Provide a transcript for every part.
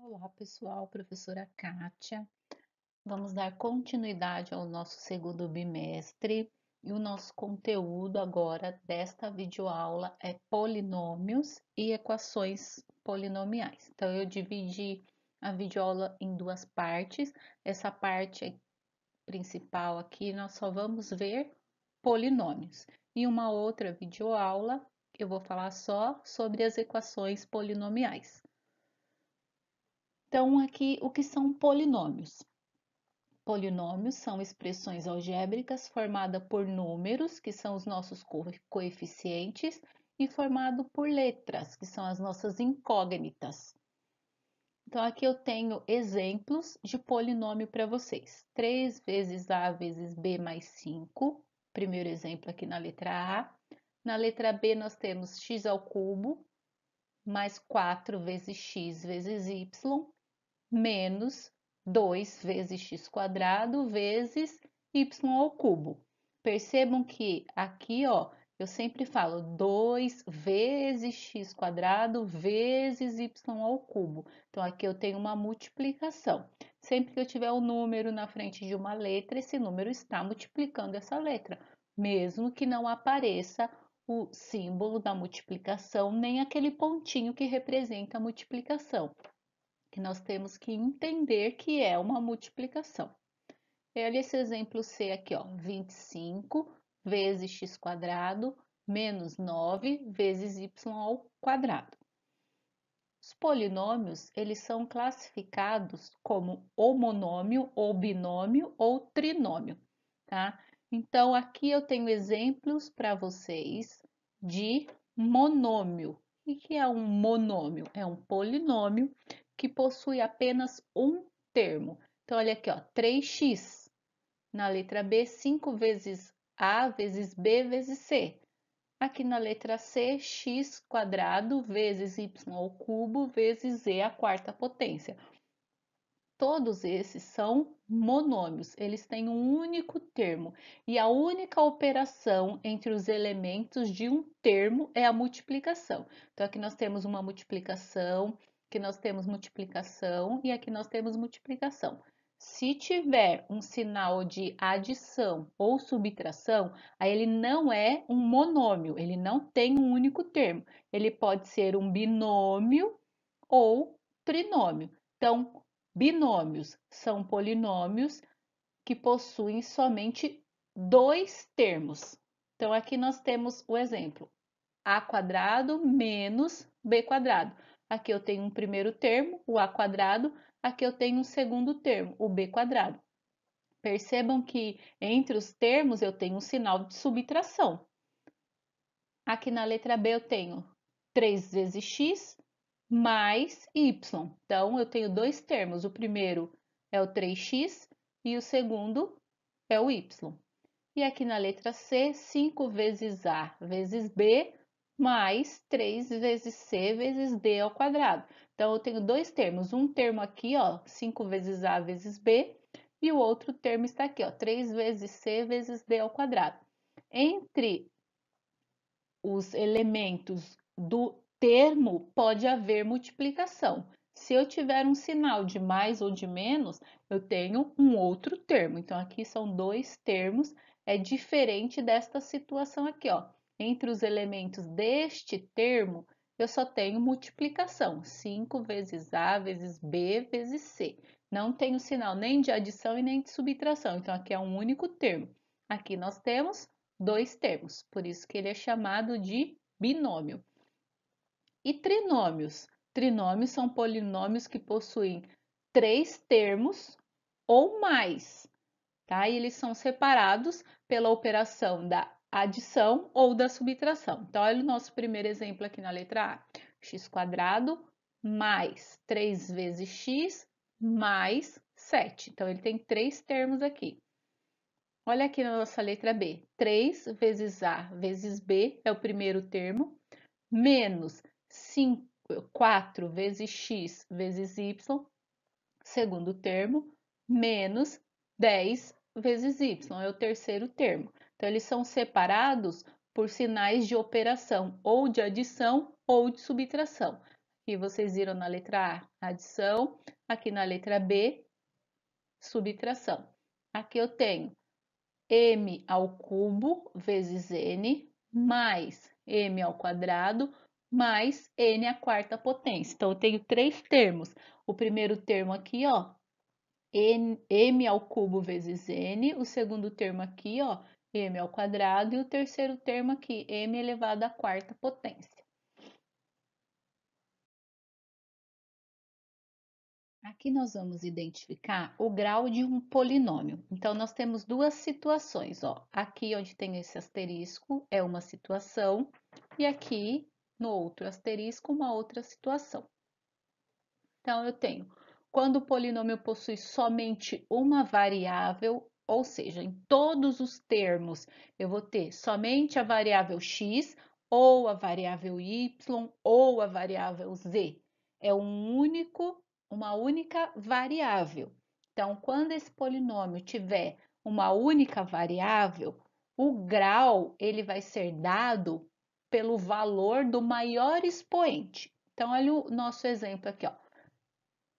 Olá, pessoal, professora Kátia. Vamos dar continuidade ao nosso segundo bimestre e o nosso conteúdo agora desta videoaula é polinômios e equações polinomiais. Então, eu dividi a videoaula em duas partes. Essa parte principal aqui nós só vamos ver polinômios. E uma outra videoaula eu vou falar só sobre as equações polinomiais. Então, aqui, o que são polinômios? Polinômios são expressões algébricas formadas por números, que são os nossos coeficientes, e formado por letras, que são as nossas incógnitas. Então, aqui eu tenho exemplos de polinômio para vocês. 3 vezes A vezes B mais 5. Primeiro exemplo aqui na letra A. Na letra B, nós temos x ao cubo mais 4 vezes x vezes y menos 2 vezes x quadrado vezes y ao cubo. Percebam que aqui, ó, eu sempre falo 2 vezes x quadrado vezes y ao cubo. Então, aqui eu tenho uma multiplicação. Sempre que eu tiver um número na frente de uma letra, esse número está multiplicando essa letra, mesmo que não apareça o símbolo da multiplicação, nem aquele pontinho que representa a multiplicação, que nós temos que entender que é uma multiplicação. Olha esse exemplo C aqui, ó, 25 vezes x quadrado menos 9 vezes y ao quadrado. Os polinômios, eles são classificados como homonômio, ou binômio, ou trinômio, tá? Então, aqui eu tenho exemplos para vocês de monômio. O que é um monômio? É um polinômio que possui apenas um termo. Então, olha aqui, ó, 3x. Na letra B, 5 vezes A vezes B vezes C. Aqui na letra C, x quadrado vezes y ao cubo vezes z à quarta potência. Todos esses são monômios, eles têm um único termo e a única operação entre os elementos de um termo é a multiplicação. Então, aqui nós temos uma multiplicação, aqui nós temos multiplicação e aqui nós temos multiplicação. Se tiver um sinal de adição ou subtração, aí ele não é um monômio, ele não tem um único termo. Ele pode ser um binômio ou trinômio. Então, binômios são polinômios que possuem somente dois termos. Então, aqui nós temos o exemplo: a quadrado menos b quadrado. Aqui eu tenho um primeiro termo, o a quadrado, aqui eu tenho um segundo termo, o b quadrado. Percebam que entre os termos eu tenho um sinal de subtração. Aqui na letra B eu tenho 3 vezes x mais y. Então, eu tenho dois termos. O primeiro é o 3x e o segundo é o y. E aqui na letra C, 5 vezes A vezes B mais 3 vezes C vezes D ao quadrado. Então, eu tenho dois termos. Um termo aqui, ó, 5 vezes A vezes B, e o outro termo está aqui, ó, 3 vezes C vezes D ao quadrado. Entre os elementos do termo pode haver multiplicação. Se eu tiver um sinal de mais ou de menos, eu tenho um outro termo. Então, aqui são dois termos, é diferente desta situação aqui, ó. Entre os elementos deste termo, eu só tenho multiplicação, 5 vezes A vezes B vezes C. Não tenho sinal nem de adição e nem de subtração, então aqui é um único termo. Aqui nós temos dois termos, por isso que ele é chamado de binômio. E trinômios? Trinômios são polinômios que possuem três termos ou mais, tá? E eles são separados pela operação da adição ou da subtração. Então, olha o nosso primeiro exemplo aqui na letra A. X quadrado mais 3 vezes x mais 7. Então, ele tem três termos aqui. Olha aqui na nossa letra B. 3 vezes A vezes B é o primeiro termo, menos 4 vezes x vezes y, segundo termo, menos 10 vezes y é o terceiro termo. Então, eles são separados por sinais de operação, ou de adição ou de subtração. que vocês viram na letra A, adição, aqui na letra B, subtração. Aqui eu tenho m ao cubo vezes n mais m ao quadrado mais n à quarta potência. Então, eu tenho três termos. O primeiro termo aqui, ó, m ao cubo vezes n. O segundo termo aqui, ó, m ao quadrado. E o terceiro termo aqui, m elevado à quarta potência. Aqui nós vamos identificar o grau de um polinômio. Então, nós temos duas situações, ó. Aqui onde tem esse asterisco é uma situação, e aqui no outro asterisco, uma outra situação. Então, eu tenho quando o polinômio possui somente uma variável, ou seja, em todos os termos eu vou ter somente a variável x, ou a variável y, ou a variável z. É uma única variável. Então, quando esse polinômio tiver uma única variável, o grau ele vai ser dado pelo valor do maior expoente. Então, olha o nosso exemplo aqui, ó.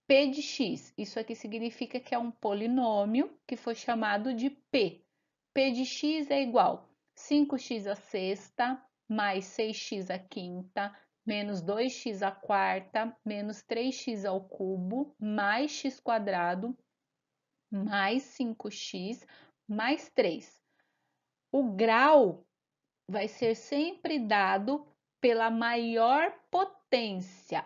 P de x, isso aqui significa que é um polinômio que foi chamado de P. P de x é igual a 5x à sexta, mais 6x à quinta, menos 2x à quarta, menos 3x ao cubo, mais x quadrado, mais 5x, mais 3. O grau vai ser sempre dado pela maior potência.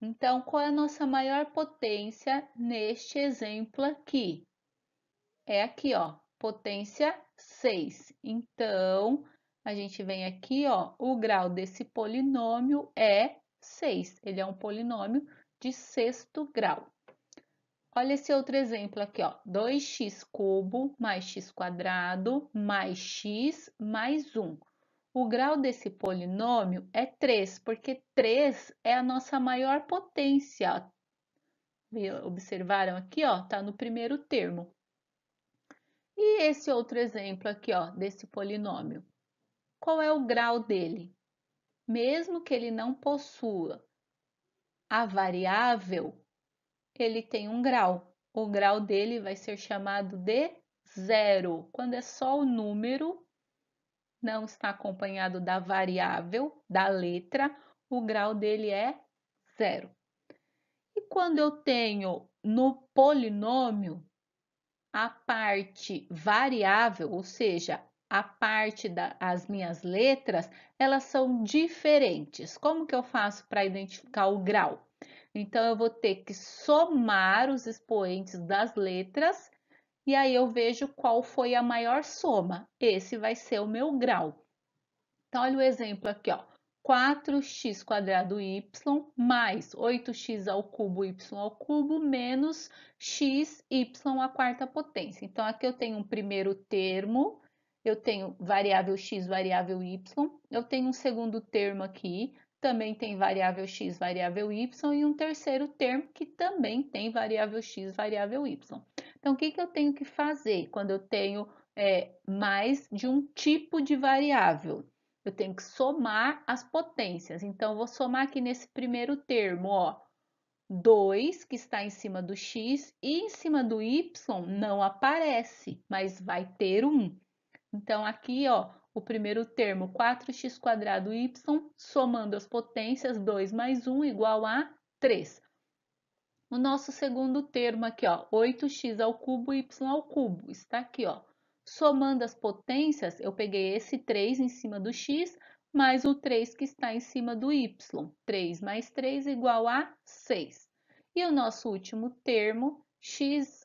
Então, qual é a nossa maior potência neste exemplo aqui? É aqui, ó, potência 6. Então, a gente vem aqui, ó, o grau desse polinômio é 6. Ele é um polinômio de sexto grau. Olha esse outro exemplo aqui, ó, 2x cubo mais x quadrado mais x mais 1. O grau desse polinômio é 3, porque 3 é a nossa maior potência. Observaram aqui, ó, tá no primeiro termo. E esse outro exemplo aqui, ó, desse polinômio. Qual é o grau dele? Mesmo que ele não possua a variável, ele tem um grau. O grau dele vai ser chamado de zero. Quando é só o número, não está acompanhado da variável, da letra, o grau dele é zero. E quando eu tenho no polinômio a parte variável, ou seja, a parte das minhas letras, elas são diferentes. Como que eu faço para identificar o grau? Então, eu vou ter que somar os expoentes das letras e aí eu vejo qual foi a maior soma. Esse vai ser o meu grau. Então, olha o exemplo aqui, ó. 4x quadrado y mais 8x ao cubo y ao cubo menos x y à quarta potência. Então, aqui eu tenho um primeiro termo, eu tenho variável x, variável y, eu tenho um segundo termo aqui, também tem variável x, variável y, e um terceiro termo que também tem variável x, variável y. Então, o que eu tenho que fazer quando eu tenho mais de um tipo de variável? Eu tenho que somar as potências. Então, eu vou somar aqui nesse primeiro termo, ó, 2, que está em cima do x, e em cima do y não aparece, mas vai ter 1. Então, aqui, ó, o primeiro termo, 4x quadrado y, somando as potências, 2 mais 1 igual a 3. O nosso segundo termo aqui, ó, 8x ao cubo, y ao cubo, está aqui, ó. Somando as potências, eu peguei esse 3 em cima do x, mais o 3 que está em cima do y. 3 mais 3 igual a 6. E o nosso último termo, x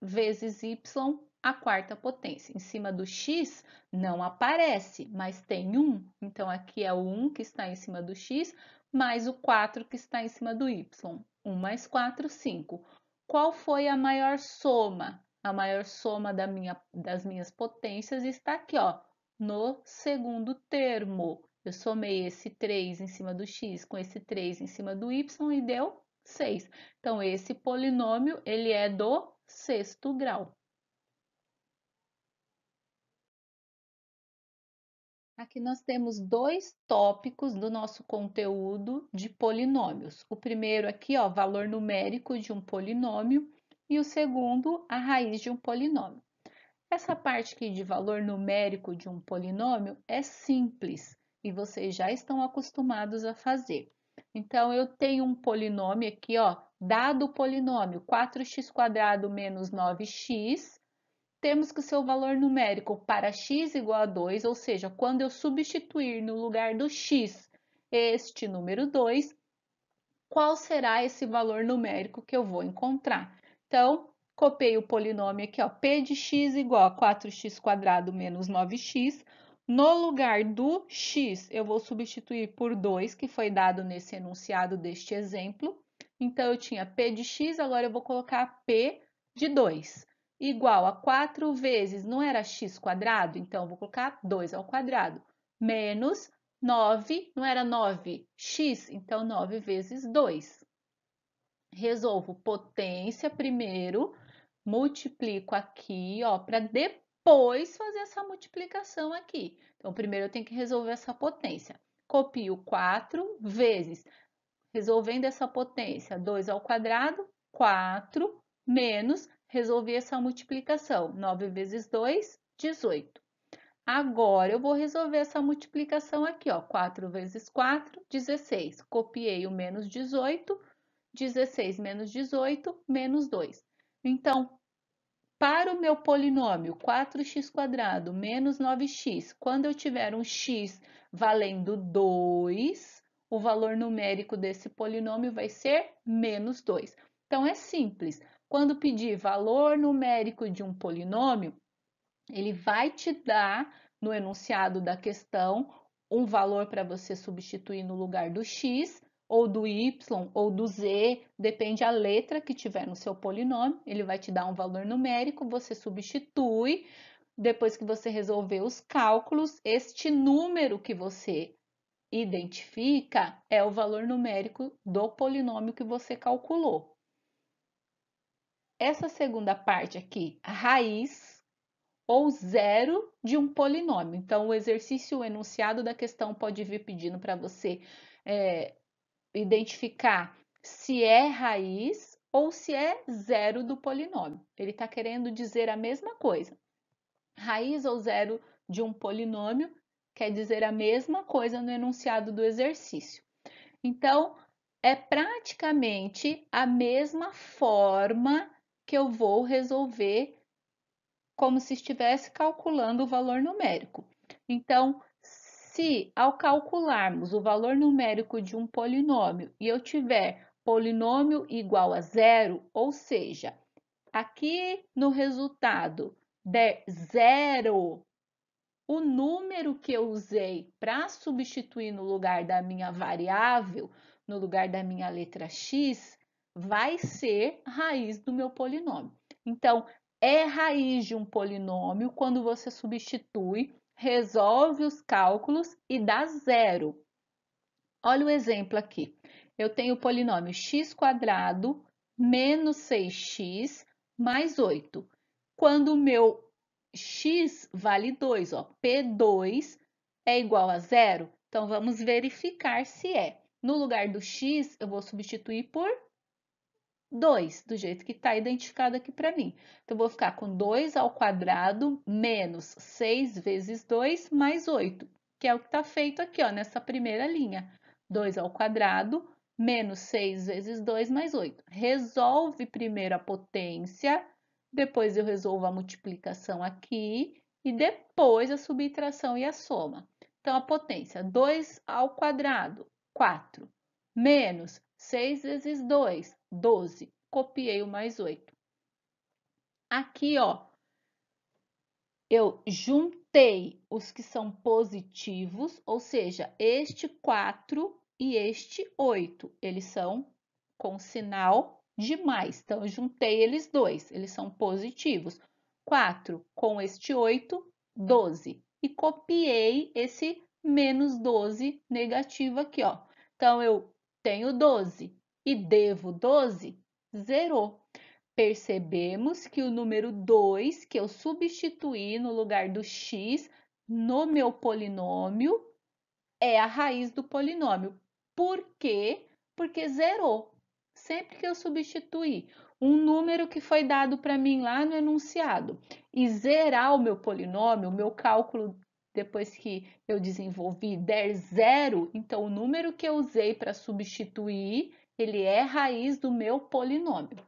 vezes y à quarta potência. Em cima do x não aparece, mas tem 1. Então, aqui é o 1 que está em cima do x, mais o 4 que está em cima do y. 1 mais 4, 5. Qual foi a maior soma? A maior soma das minhas potências está aqui, ó, no segundo termo. Eu somei esse 3 em cima do x com esse 3 em cima do y e deu 6. Então, esse polinômio, ele é do sexto grau. Aqui nós temos dois tópicos do nosso conteúdo de polinômios. O primeiro aqui, ó, valor numérico de um polinômio, e o segundo, a raiz de um polinômio. Essa parte aqui de valor numérico de um polinômio é simples e vocês já estão acostumados a fazer. Então, eu tenho um polinômio aqui, ó, dado o polinômio 4x² menos 9x, temos que o seu valor numérico para x igual a 2, ou seja, quando eu substituir no lugar do x este número 2, qual será esse valor numérico que eu vou encontrar? Então, copiei o polinômio aqui, ó, p de x igual a 4x² menos 9x. No lugar do x, eu vou substituir por 2, que foi dado nesse enunciado deste exemplo. Então, eu tinha p de x, agora eu vou colocar p de 2, igual a 4 vezes, não era x²? Então, eu vou colocar 2 ao quadrado, menos 9, não era 9x? Então, 9 vezes 2. Resolvo potência primeiro, multiplico aqui, ó, para depois fazer essa multiplicação aqui. Então, primeiro eu tenho que resolver essa potência. Copio 4 vezes, resolvendo essa potência, 2 ao quadrado, 4, menos, resolvi essa multiplicação, 9 vezes 2, 18. Agora, eu vou resolver essa multiplicação aqui, ó, 4 vezes 4, 16. Copiei o menos 18, 16 menos 18, menos 2. Então, para o meu polinômio 4x² menos 9x, quando eu tiver um x valendo 2, o valor numérico desse polinômio vai ser menos 2. Então, é simples. Quando pedir valor numérico de um polinômio, ele vai te dar no enunciado da questão um valor para você substituir no lugar do x, ou do y, ou do z, depende a letra que tiver no seu polinômio. Ele vai te dar um valor numérico, você substitui. Depois que você resolver os cálculos, este número que você identifica é o valor numérico do polinômio que você calculou. Essa segunda parte aqui, a raiz ou zero de um polinômio. Então, o exercício, o enunciado da questão pode vir pedindo para você identificar se é raiz ou se é zero do polinômio. Ele está querendo dizer a mesma coisa. Raiz ou zero de um polinômio quer dizer a mesma coisa no enunciado do exercício. Então, é praticamente a mesma forma que eu vou resolver como se estivesse calculando o valor numérico. Então, se ao calcularmos o valor numérico de um polinômio e eu tiver polinômio igual a zero, ou seja, aqui no resultado der zero, o número que eu usei para substituir no lugar da minha variável, no lugar da minha letra x, vai ser raiz do meu polinômio. Então, é raiz de um polinômio quando você substitui, resolve os cálculos e dá zero. Olha o exemplo aqui. Eu tenho o polinômio x² menos 6x mais 8. Quando o meu x vale 2, ó, P2 é igual a zero, então vamos verificar se é. No lugar do x, eu vou substituir por 2, do jeito que está identificado aqui para mim. Então, eu vou ficar com 2 ao quadrado menos 6 vezes 2 mais 8, que é o que está feito aqui, ó, nessa primeira linha. 2 ao quadrado menos 6 vezes 2 mais 8. Resolve primeiro a potência, depois eu resolvo a multiplicação aqui e depois a subtração e a soma. Então, a potência, 2 ao quadrado, 4, menos 6 vezes 2, 12. Copiei o mais 8. Aqui, ó, eu juntei os que são positivos, ou seja, este 4 e este 8. Eles são com sinal de mais. Então, eu juntei eles dois, eles são positivos. 4 com este 8, 12. E copiei esse menos 12 negativo aqui, ó. Então, eu tenho 12 e devo 12, zerou. Percebemos que o número 2, que eu substituí no lugar do x, no meu polinômio é a raiz do polinômio. Por quê? Porque zerou. Sempre que eu substituir um número que foi dado para mim lá no enunciado e zerar o meu polinômio, o meu cálculo depois que eu desenvolvi der zero, então o número que eu usei para substituir, ele é raiz do meu polinômio.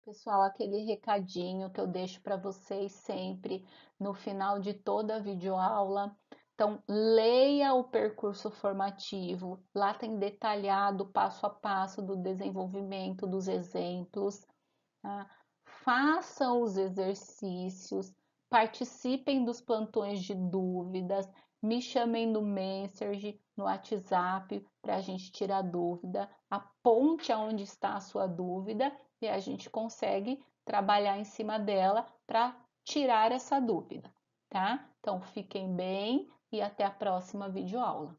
Pessoal, aquele recadinho que eu deixo para vocês sempre no final de toda a videoaula. Então, leia o percurso formativo, lá tem detalhado passo a passo do desenvolvimento dos exemplos, tá? Façam os exercícios, participem dos plantões de dúvidas, me chamem no Messenger, no WhatsApp, para a gente tirar dúvida, aponte aonde está a sua dúvida e a gente consegue trabalhar em cima dela para tirar essa dúvida, tá? Então, fiquem bem e até a próxima videoaula.